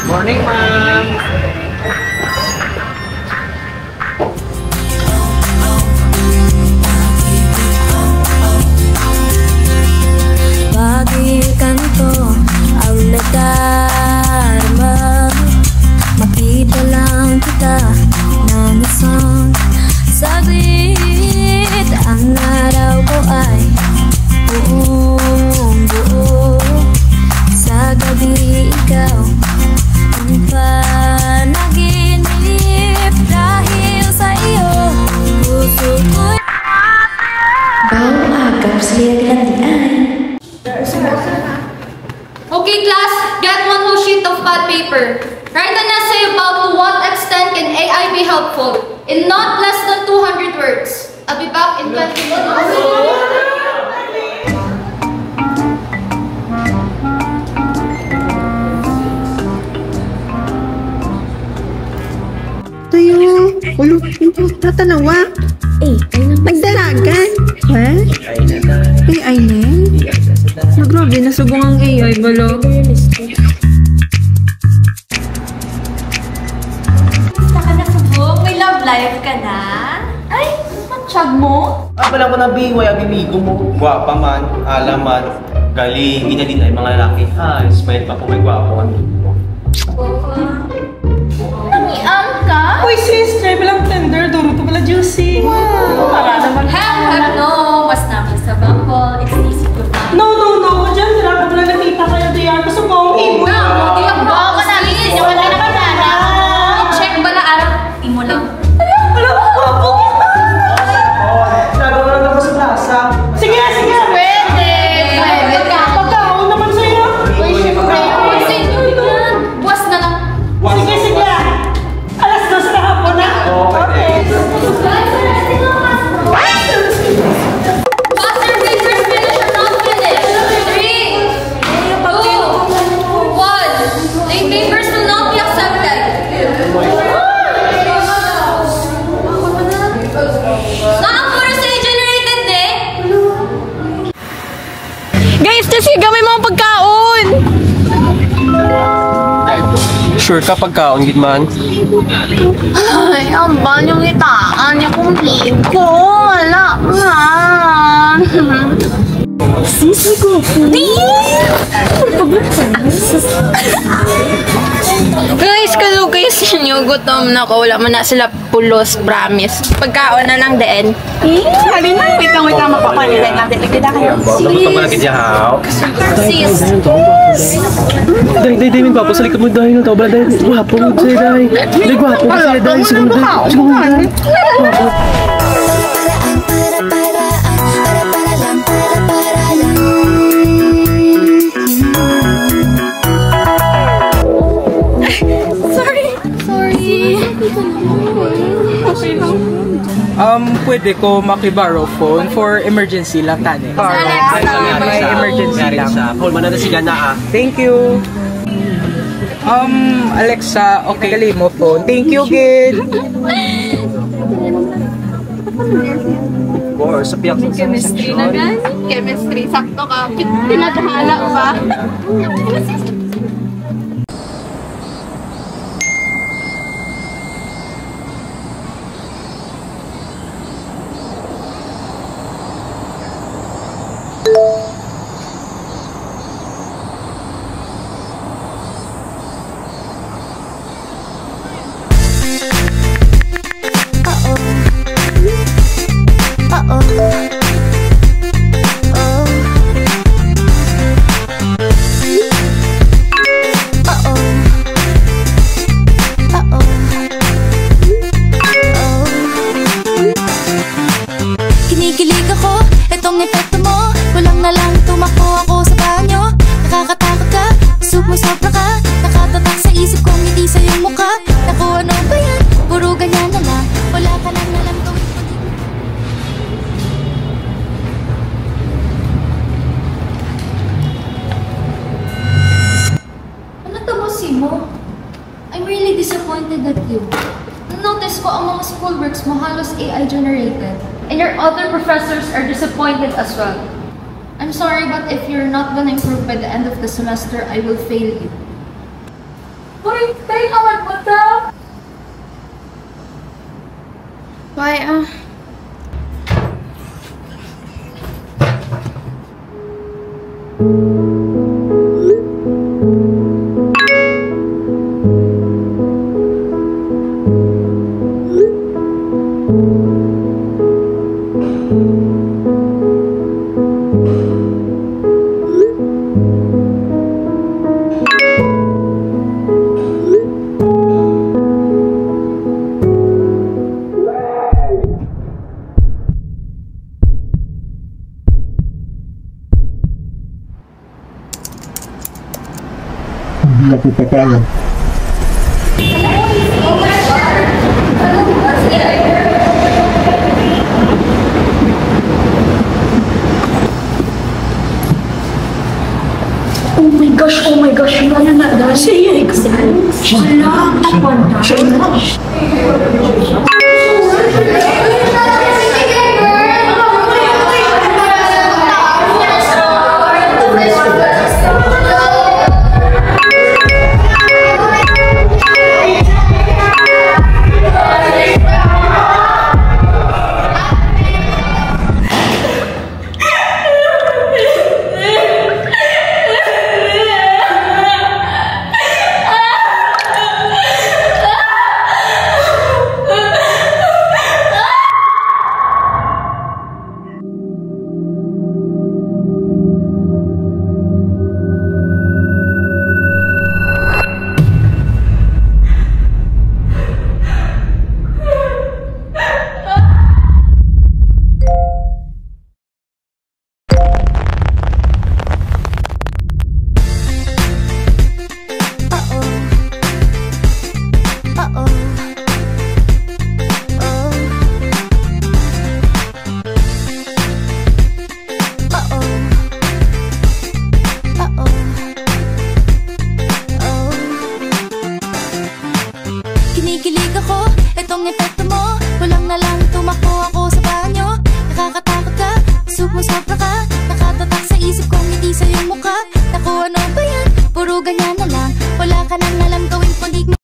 Morning, ma'am. Bagi kanto ang nadarama, makita lang kita ng isang saglit. Ang araw ko ay buong buo, sa gabi ikaw ang panaginip. Dahil sa iyo puso ko'y bawang agap sa laglandian. Okay class, get one whole sheet of pad paper. Write an essay about to what extent can AI be helpful in not less than 200 words. I'll be back in 20 minutes. Tayo, ulo, tatanawa. Nagdalagan. Ha? AI na eh? Grabe, nasubong ang AI, balo. Basta ka nasubog? May love life ka na? Ay, matsyag mo? Pala ko na biway, abimigo mo. Gwapa man, alaman, galing, ganyan din ay mga lalaki. Smile pa kung may gwapo ang mo. Nangiang ka? Uy sis, try lang tender, duro to pala juicy. Wow! Para naman. Heck no! Was naman sa bangko. It's easy to find. No, dyan sila ko pala nakita kayo diyan. Gusto ko ang imo. Di ako ka namin. Yung wala na banana. Check bala araw. Imo lang. Wala ko gwapo kita. Nagawa lang ako sa plaza. Sige. Pwede ka. Pagkaon naman sa'yo. Uy, syempre. Uy, sa inyo yan. Buwas na lang. Sige. Alas 2 na hapon na. Okay. Faster papers, finish or not finish. 3, 2, 1. Late papers will not be accepted. Saan mo rin sa'yo generated, eh? Guys, kasi gamay mga pagkaon. Sure ka pagkaon, Gitman? Ay, ang banyong itaan niya kung ko. Wala man. Sisi ko. Guys, kalugay kayo sa inyo. Gutom na ko. Wala man na sila pulos, promise. Pagkaon na lang din. Halin na. Wait lang. Mapapanilay natin. Nagkita kayo. Gutom pa na kidyahaw. Sis. Day, min papo, salik mo dahil na tao. Bala dahil, gwapo mo sa'yo dahil. Day, gwapo mo sa'yo dahil. Sige mo dahil. Gwapo. Pwede ko makiborrow phone for emergency lang tani. May emergency lang. Paul, manada si Gana ah. Thank you. Alexa, okay, gali mo phone. Thank you, Gid. Or sa piyak sa Chemistry na gan. Chemistry. Sakto ka. Tinadhala ba? Kinikilig ako, itong epekto mo. Kulang na lang tumakbo ako sa banyo. Nakakatakot ka, isip mo sobra ka. Nakatatak sa isip kong ngiti sa iyong mukha. Naku, ano ba yan? Puro ganyan na lang. Wala ka lang na lang gawin. Ano tamo si mo? I'm really disappointed at you. Notice ko ang mga schoolworks mo halos AI generated. And your other professors are disappointed as well. I'm sorry, but if you're not gonna improve by the end of the semester, I will fail you. Uy, tayo naman mo ta. Why, Oh my gosh, wala na dahil siya yung exam. Wala, takwanta. Kinikilig ako, itong epekto mo. Kulang na lang tumakbo ako sa banyo. Nakakatakot ka, sobra ka. Nakatatak sa isip kong ngiti sa iyong mukha.